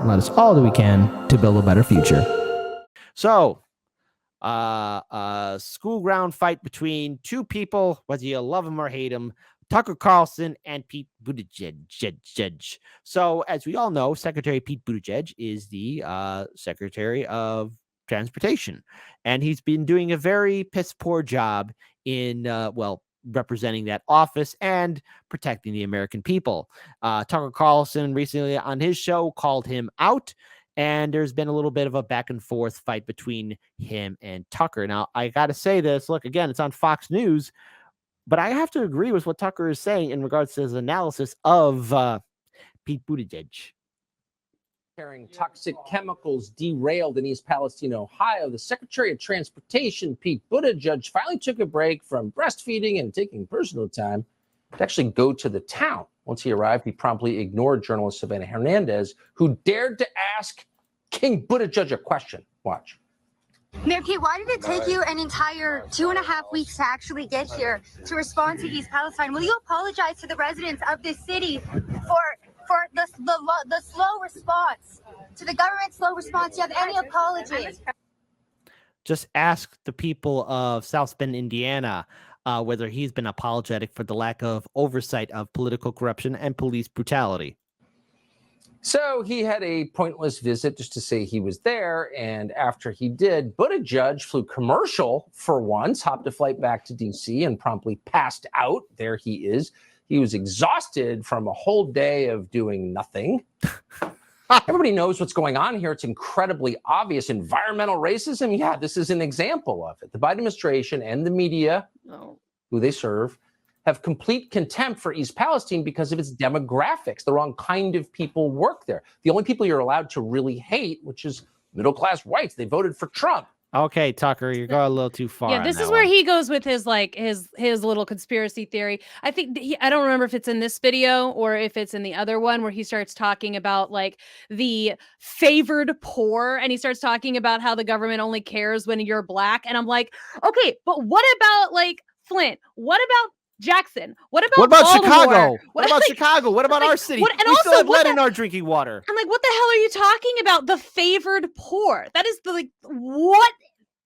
let us all do we can to build a better future. So, school ground fight between two people, whether you love him or hate him, Tucker Carlson and Pete Buttigieg. So, as we all know, Secretary Pete Buttigieg is the Secretary of Transportation, and he's been doing a very piss poor job in, representing that office and protecting the American people. Tucker Carlson recently on his show called him out, and there's been a little bit of a back and forth fight between him and Tucker. Now, I got to say this. Look, again, it's on Fox News, but I have to agree with what Tucker is saying in regards to his analysis of Pete Buttigieg. Carrying toxic chemicals derailed in East Palestine, Ohio. The Secretary of Transportation, Pete Buttigieg, finally took a break from breastfeeding and taking personal time to actually go to the town. Once he arrived, he promptly ignored journalist Savannah Hernandez, who dared to ask King Buttigieg a question. Watch. Mayor Pete, why did it take you an entire 2.5 weeks to actually get here to respond to East Palestine? Will you apologize to the residents of this city for the slow response, to the government's slow response? Do you have any apology? Just ask the people of South Bend, Indiana, whether he's been apologetic for the lack of oversight of political corruption and police brutality. So he had a pointless visit just to say he was there. And after he did, Buttigieg flew commercial for once, hopped a flight back to D.C. and promptly passed out. There he is. He was exhausted from a whole day of doing nothing. Everybody knows what's going on here. It's incredibly obvious. Environmental racism. Yeah, this is an example of it. The Biden administration and the media, who they serve, have complete contempt for East Palestine because of its demographics. The wrong kind of people work there. The only people you're allowed to really hate, which is middle-class whites. They voted for Trump. Okay, Tucker, you're going a little too far. Yeah, this is where he goes with his his little conspiracy theory. I think I don't remember if it's in this video or if it's in the other one where he starts talking about like the favored poor, and he starts talking about how the government only cares when you're black. And I'm like, okay, but what about like Flint? What about Jackson? What about Chicago? What about Chicago? What about our city? And we still have lead in our drinking water. I'm like, what the hell are you talking about? The favored poor. That is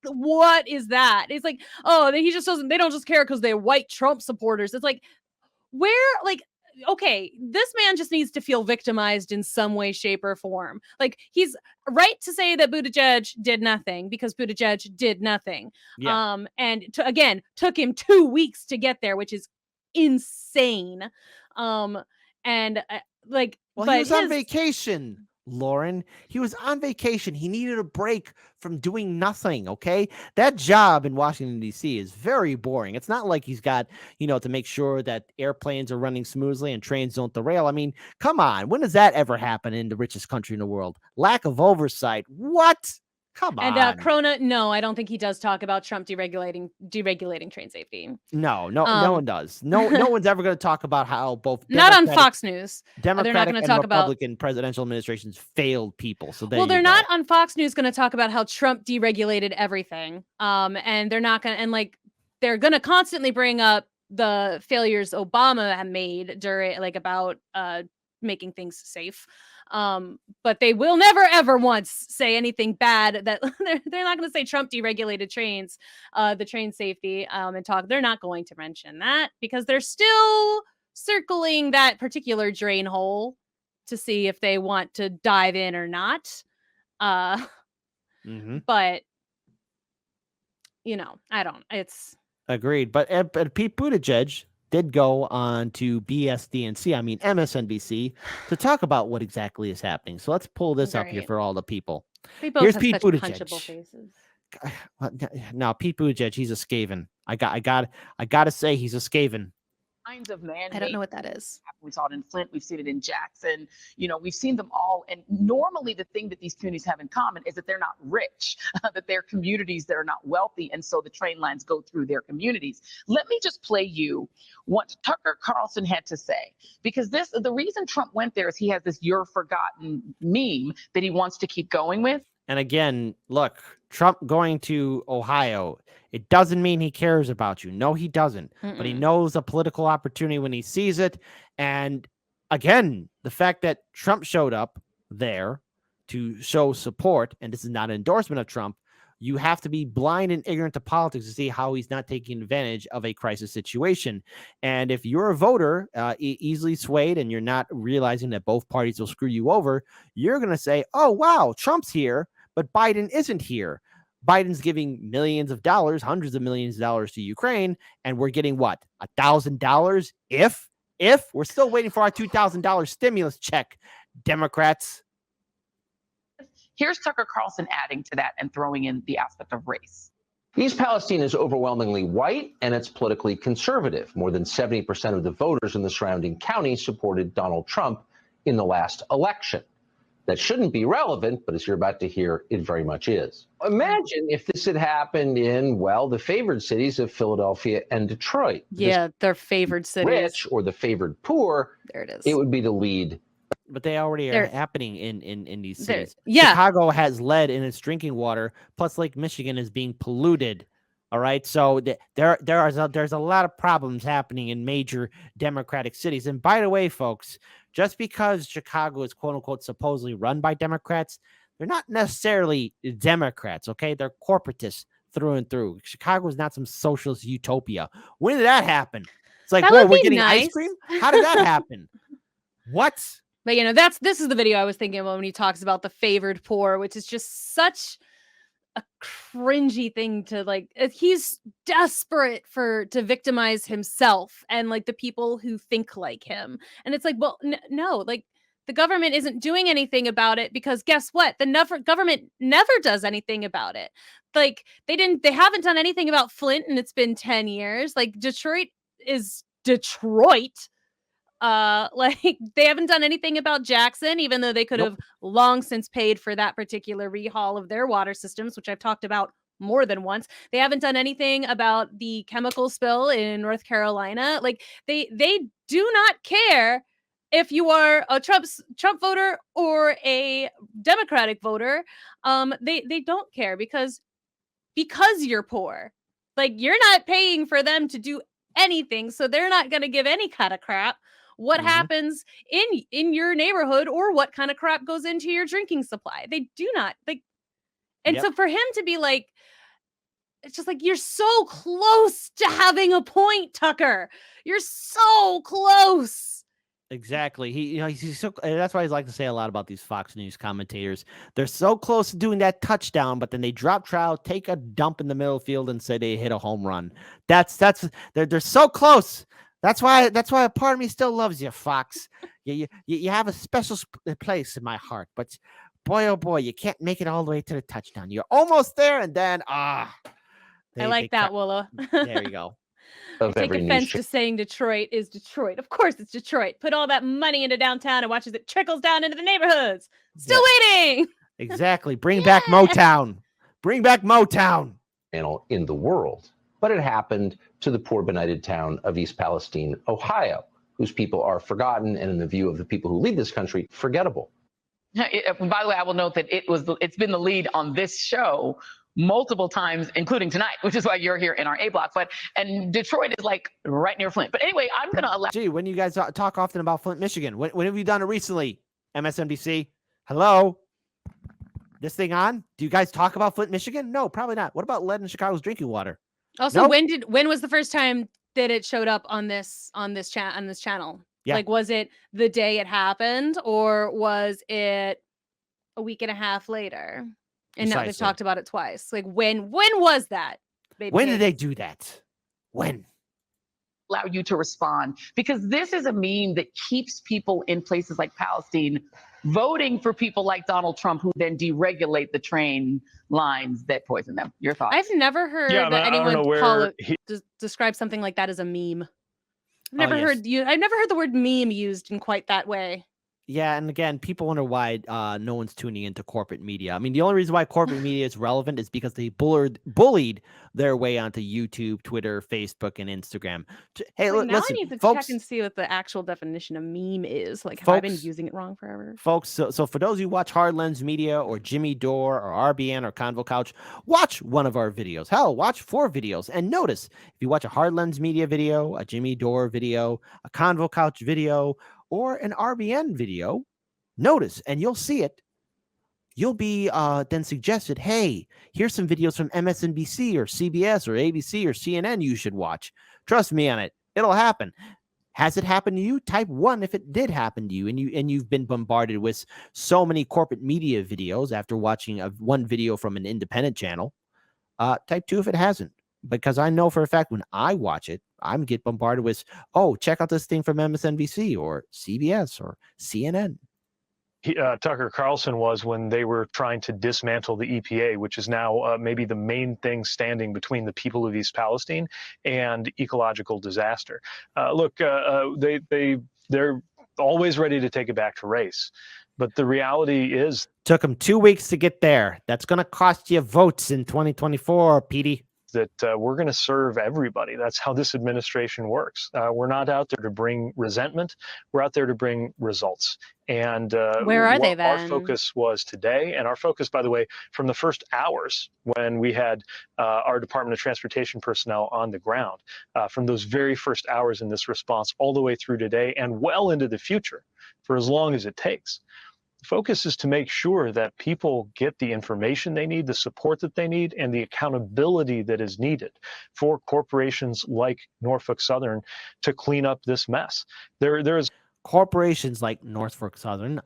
what is that? It's like, oh, he just doesn't, they don't just care because they're white Trump supporters. It's like, okay, this man just needs to feel victimized in some way, shape, or form. Like, he's right to say that Buttigieg did nothing because Buttigieg did nothing. Yeah. And took him 2 weeks to get there, which is insane. But he was on vacation, Lauren. He was on vacation. He needed a break from doing nothing. Okay. That job in Washington, D.C. is very boring. It's not like he's got, to make sure that airplanes are running smoothly and trains don't derail. I mean, come on. When does that ever happen in the richest country in the world? Lack of oversight. What? Come on. And Corona, no, I don't think he does talk about Trump deregulating train safety. No one does. No one's ever going to talk about how both not on Fox News. Democratic they're not going to talk Republican presidential administrations failed people. So they're not on Fox News going to talk about how Trump deregulated everything. And they're not going to, and like they're going to constantly bring up the failures Obama made during about making things safe. But they will never, ever once say anything bad that they're not going to say Trump deregulated trains, the train safety, and talk. They're not going to mention that because they're still circling that particular drain hole to see if they want to dive in or not. But I don't, it's agreed. But Pete Buttigieg did go on to MSNBC to talk about what exactly is happening. So let's pull this up here for all the people. Here's Pete Buttigieg. Now, Pete Buttigieg, he's a Skaven. I gotta say he's a Skaven. Kinds of man. I don't know what that is. We saw it in Flint. We've seen it in Jackson. We've seen them all. And normally the thing that these communities have in common is that they're not rich, that they're communities that are not wealthy. And so the train lines go through their communities. Let me just play you what Tucker Carlson had to say, because the reason Trump went there is he has this "you're forgotten" meme that he wants to keep going with. And again, look, Trump going to Ohio, it doesn't mean he cares about you. No, he doesn't. But he knows a political opportunity when he sees it. And again, the fact that Trump showed up there to show support, and this is not an endorsement of Trump, you have to be blind and ignorant to politics to see how he's not taking advantage of a crisis situation. And if you're a voter easily swayed and you're not realizing that both parties will screw you over, you're going to say, oh, wow, Trump's here, but Biden isn't here. Biden's giving millions of dollars, hundreds of millions of dollars to Ukraine, and we're getting what? $1,000 if we're still waiting for our $2,000 stimulus check, Democrats. Here's Tucker Carlson adding to that and throwing in the aspect of race. East Palestine is overwhelmingly white and it's politically conservative. More than 70% of the voters in the surrounding county supported Donald Trump in the last election. That shouldn't be relevant, but as you're about to hear, it very much is. Imagine if this had happened in, well, the favored cities of Philadelphia and Detroit. Yeah, their favored cities. Rich or the favored poor, There it is. it would be the lead. But they already are happening in these cities. Yeah. Chicago has lead in its drinking water, plus Lake Michigan is being polluted. All right. So there's a lot of problems happening in major Democratic cities. And by the way, folks, just because Chicago is quote unquote supposedly run by Democrats, they're not necessarily Democrats. OK, they're corporatists through and through. Chicago is not some socialist utopia. When did that happen? It's like, whoa, we're getting ice cream. How did that happen? What? But this is the video I was thinking about when he talks about the favored poor, which is just such a cringy thing to like. He's desperate to victimize himself and like the people who think like him. And it's like, well, no, like the government isn't doing anything about it because guess what? The government never does anything about it. Like they haven't done anything about Flint and it's been 10 years. Like Detroit is Detroit. Like they haven't done anything about Jackson, even though they could have long since paid for that particular rehaul of their water systems, which I've talked about more than once. They haven't done anything about the chemical spill in North Carolina. Like they do not care if you are a Trump voter or a Democratic voter. They don't care because you're poor. Like you're not paying for them to do anything, so they're not going to give any kind of crap what happens in your neighborhood or what kind of crap goes into your drinking supply. They do not like. And so for him to be like, it's just like, you're so close to having a point, Tucker. You're so close. Exactly. He's so, that's why I like to say a lot about these Fox News commentators. They're so close to doing that touchdown, but then they drop trout, take a dump in the middle field, and say they hit a home run. They're so close. That's why a part of me still loves you, Fox. You have a special place in my heart, but boy, oh boy, you can't make it all the way to the touchdown. You're almost there, and then I like that, Willa. There you go. I take offense to saying Detroit is Detroit. Of course it's Detroit. Put all that money into downtown and watch as it trickles down into the neighborhoods. Still waiting. Exactly. Bring back Motown. Bring back Motown. In the world. But it happened to the poor, benighted town of East Palestine, Ohio, whose people are forgotten and, in the view of the people who lead this country, forgettable. By the way, I will note that it's been the lead on this show multiple times, including tonight, which is why you're here in our A block. And Detroit is like right near Flint. But anyway, I'm going to allow. Gee, when you guys talk often about Flint, Michigan, when have you done it recently? MSNBC? Hello? This thing on? Do you guys talk about Flint, Michigan? No, probably not. What about lead in Chicago's drinking water? Also, when was the first time that it showed up on this channel? Yeah. Like, was it the day it happened, or was it a week and a half later? And now they've talked about it twice. Like, when was that? When did they do that? When? Allow you to respond, because this is a meme that keeps people in places like Palestine voting for people like Donald Trump, who then deregulate the train lines that poison them. Your thoughts? I've never heard that anyone describe something like that as a meme. I've never heard the word meme used in quite that way. Yeah, and again, people wonder why no one's tuning into corporate media. I mean, the only reason why corporate media is relevant is because they bullied their way onto YouTube, Twitter, Facebook, and Instagram. Hey, now listen, I need to folks, check and see what the actual definition of meme is. Like, have I been using it wrong forever? Folks, so for those who watch Hard Lens Media or Jimmy Dore or RBN or Convo Couch, watch one of our videos. Hell, watch 4 videos. And notice, if you watch a Hard Lens Media video, a Jimmy Dore video, a Convo Couch video, or an RBN video, notice, and you'll see it, you'll be then suggested, hey, here's some videos from MSNBC or CBS or ABC or CNN you should watch. Trust me on it. It'll happen. Has it happened to you? Type 1 if it did happen to you, and you've been bombarded with so many corporate media videos after watching one video from an independent channel. Type 2 if it hasn't, because I know for a fact when I watch it, I'm get bombarded with, oh, check out this thing from MSNBC or CBS or CNN. Tucker Carlson was when they were trying to dismantle the EPA, which is now maybe the main thing standing between the people of East Palestine and ecological disaster. Look, they're always ready to take it back to race. But the reality is, took them 2 weeks to get there. That's going to cost you votes in 2024, Petey. That we're going to serve everybody. That's how this administration works. We're not out there to bring resentment. We're out there to bring results. And where are they then? Our focus was today, and our focus, by the way, from the first hours when we had our Department of Transportation personnel on the ground, from those very first hours in this response all the way through today and well into the future for as long as it takes. Focus is to make sure that people get the information they need, the support that they need, and the accountability that is needed for corporations like Norfolk Southern to clean up this mess. There is corporations like Norfolk Southern,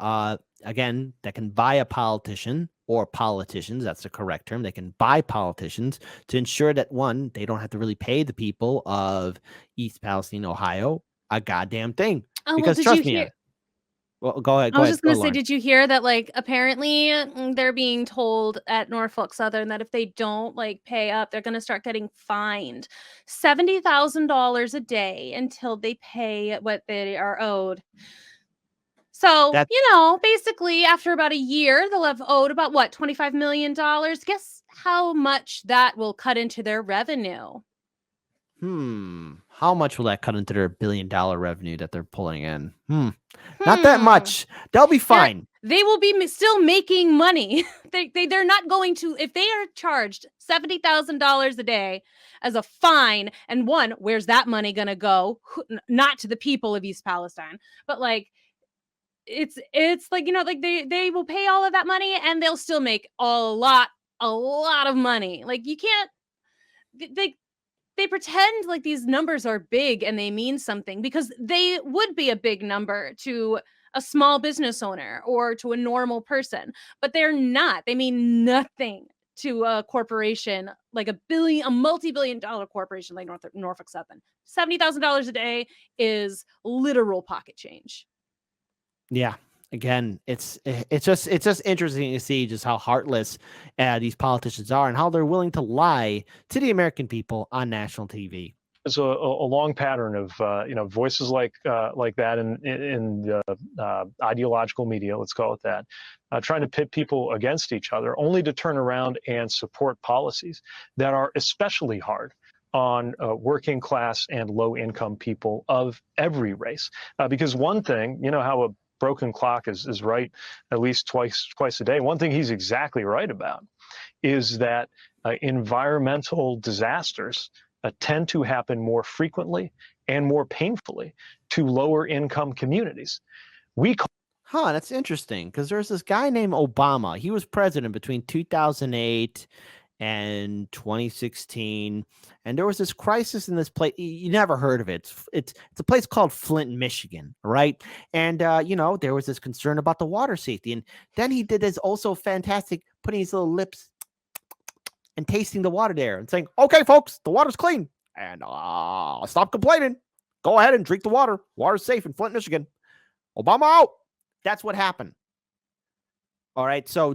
again, that can buy a politician or politicians. That's the correct term. They can buy politicians to ensure that, one, they don't have to really pay the people of East Palestine, Ohio, a goddamn thing. Oh, because well, trust me. Well, go ahead. I was just going to say, did you hear that, like, apparently they're being told at Norfolk Southern that if they don't, like, pay up, they're going to start getting fined $70,000 a day until they pay what they are owed. So, basically after about a year, they'll have owed about, what, $25 million? Guess how much that will cut into their revenue? How much will that cut into their $1 billion revenue that they're pulling in? Not that much. They'll be fine. They will be still making money. They're not going to, if they are charged $70,000 a day as a fine, and one, where's that money going to go? Not to the people of East Palestine, but like, it's like, like they will pay all of that money and they'll still make a lot of money. Like, you can't, they pretend like these numbers are big and they mean something, because they would be a big number to a small business owner or to a normal person, but they're not. They mean nothing to a corporation like a multi-billion-dollar corporation like Norfolk Southern. $70,000 a day is literal pocket change. Yeah. Again, it's just interesting to see just how heartless these politicians are and how they're willing to lie to the American people on national TV. There's a long pattern of voices like that in the ideological media, let's call it that, trying to pit people against each other, only to turn around and support policies that are especially hard on working class and low income people of every race. Because one thing, how a broken clock is right at least twice a day. One thing he's exactly right about is that environmental disasters tend to happen more frequently and more painfully to lower income communities. That's interesting, because there's this guy named Obama. He was president between 2008 and 2016, and there was this crisis in this place. You never heard of it. It's a place called Flint, Michigan, right? And there was this concern about the water safety, and then he did this also fantastic, putting his little lips and tasting the water there and saying, "Okay, folks, the water's clean, and stop complaining. Go ahead and drink the water. Water's safe in Flint, Michigan. Obama out." That's what happened. All right, so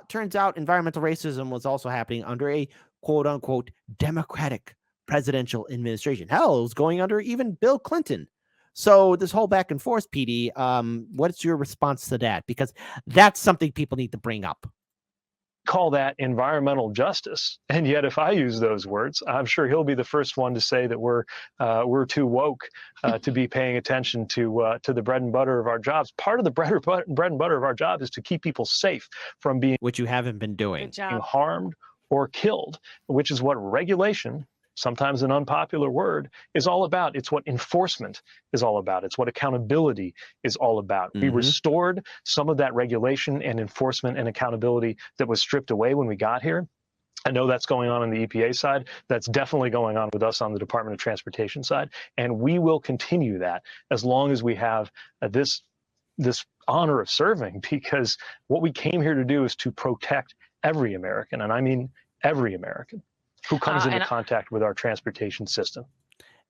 turns out environmental racism was also happening under a quote-unquote Democratic presidential administration. Hell, it was going under even Bill Clinton. So this whole back and forth, PD, what's your response to that? Because that's something people need to bring up. Call that environmental justice, and yet if I use those words, I'm sure he'll be the first one to say that we're too woke to be paying attention to the bread and butter of our jobs. Part of the bread and butter of our job is to keep people safe from being, which you haven't been doing, being harmed or killed, which is what regulation sometimes an unpopular word, is all about. It's what enforcement is all about. It's what accountability is all about. We restored some of that regulation and enforcement and accountability that was stripped away when we got here. I know that's going on the EPA side. That's definitely going on with us on the Department of Transportation side. And we will continue that as long as we have this honor of serving, because what we came here to do is to protect every American, and I mean every American, who comes into contact with our transportation system.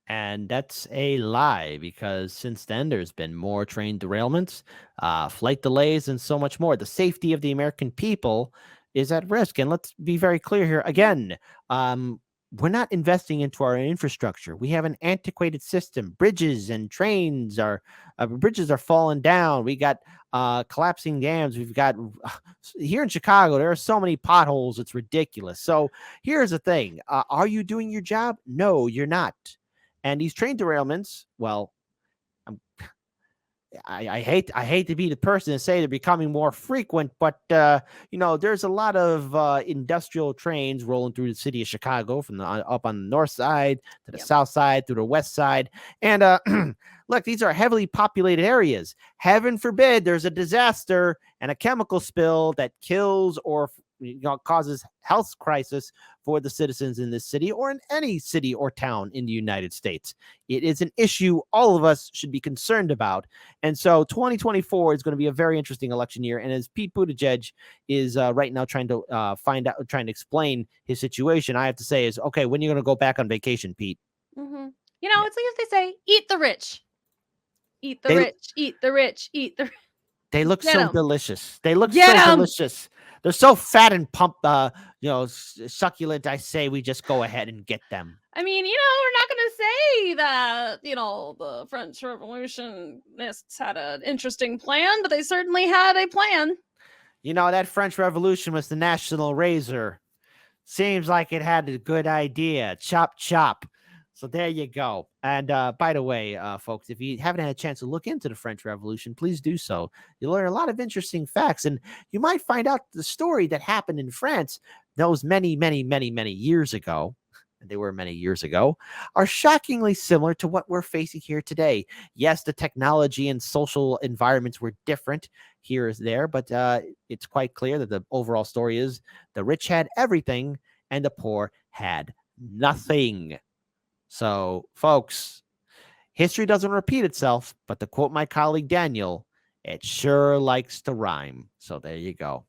And that's a lie, because since then there's been more train derailments, flight delays, and so much more. The safety of the American people is at risk. And let's be very clear here. Again, we're not investing into our infrastructure. We have an antiquated system. Bridges and trains bridges are falling down. We got collapsing dams. We've got here in Chicago, there are so many potholes. It's ridiculous. So here's the thing. Are you doing your job? No, you're not. And these train derailments, well, I hate to be the person to say they're becoming more frequent, but there's a lot of industrial trains rolling through the city of Chicago from up on the north side to the south side, through the west side. And look, these are heavily populated areas. Heaven forbid there's a disaster and a chemical spill that kills or causes health crisis for the citizens in this city or in any city or town in the United States. It is an issue all of us should be concerned about. And so 2024 is going to be a very interesting election year. And as Pete Buttigieg is right now trying to explain his situation, I have to say is, okay, when are you going to go back on vacation, Pete? It's like if they say, eat the rich. Eat the rich, eat the rich, eat the rich. They look so delicious. They look so delicious. They're so fat and succulent. I say we just go ahead and get them. I mean, we're not going to say that, the French Revolutionists had an interesting plan, but they certainly had a plan. That French Revolution was the national razor. Seems like it had a good idea. Chop, chop. So there you go. And by the way, folks, if you haven't had a chance to look into the French Revolution, please do so. You'll learn a lot of interesting facts, and you might find out the story that happened in France those many, many, many, many years ago. And they were many years ago, are shockingly similar to what we're facing here today. Yes, the technology and social environments were different here as there, but it's quite clear that the overall story is the rich had everything and the poor had nothing. So, folks, history doesn't repeat itself, but to quote my colleague Daniel, it sure likes to rhyme. So there you go.